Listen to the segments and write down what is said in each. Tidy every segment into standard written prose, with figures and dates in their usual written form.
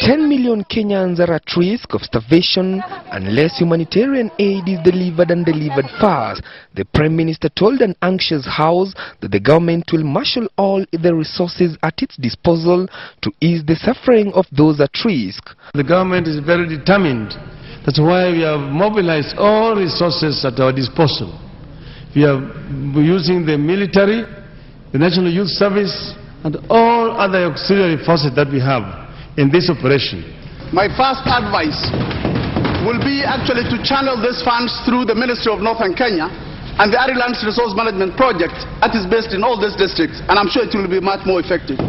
10 million Kenyans are at risk of starvation unless humanitarian aid is delivered and delivered fast. The Prime Minister told an anxious House that the government will marshal all the resources at its disposal to ease the suffering of those at risk. The government is very determined. That's why we have mobilized all resources at our disposal. We are using the military, the National Youth Service, and all other auxiliary forces that we have in this operation. My first advice will be actually to channel these funds through the Ministry of Northern Kenya and the Arid Lands Resource Management Project that is based in all these districts, and I'm sure it will be much more effective.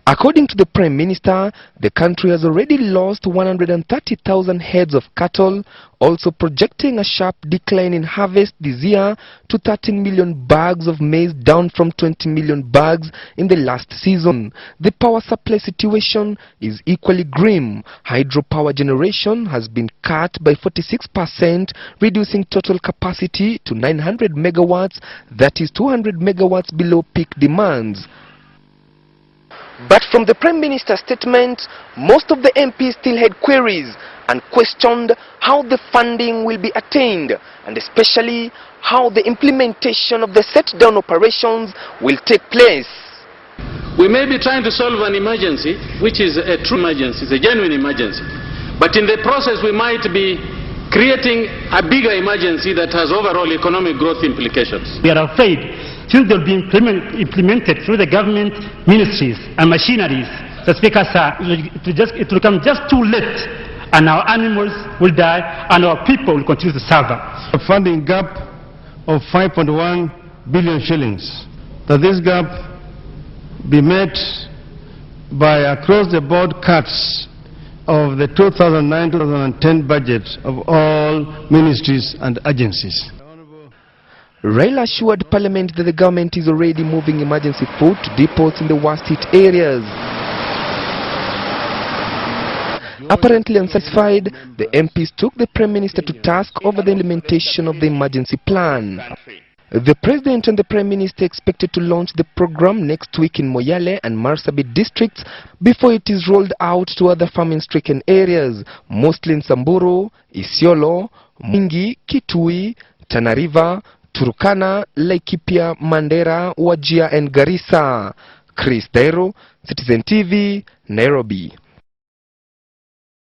According to the Prime Minister, the country has already lost 130,000 heads of cattle, also projecting a sharp decline in harvest this year to 13 million bags of maize, down from 20 million bags in the last season. The power supply situation is equally grim. Hydropower generation has been cut by 46%, reducing total capacity to 900 megawatts, that is 200 megawatts below peak demands. But from the Prime Minister's statement, most of the MPs still had queries and questioned how the funding will be attained, and especially how the implementation of the set-down operations will take place. We may be trying to solve an emergency, which is a true emergency, it's a genuine emergency. But in the process, we might be creating a bigger emergency that has overall economic growth implications. We are afraid, since they'll be implemented through the government ministries and machineries, the Speaker, sir, it will come just too late, and our animals will die and our people will continue to suffer. A funding gap of 5.1 billion shillings. That this gap be met by across-the-board cuts of the 2009-2010 budget of all ministries and agencies. Raila assured Parliament that the government is already moving emergency food to depots in the worst-hit areas. Apparently unsatisfied, the MPs took the Prime Minister to task over the implementation of the emergency plan. The President and the Prime Minister expected to launch the program next week in Moyale and Marsabit districts before it is rolled out to other famine-stricken areas, mostly in Samburu, Isiolo, Mwingi, Kitui, Tana River, Turkana, Laikipia, Mandera, Wajir and Garissa. Chris Dairo, Citizen TV, Nairobi.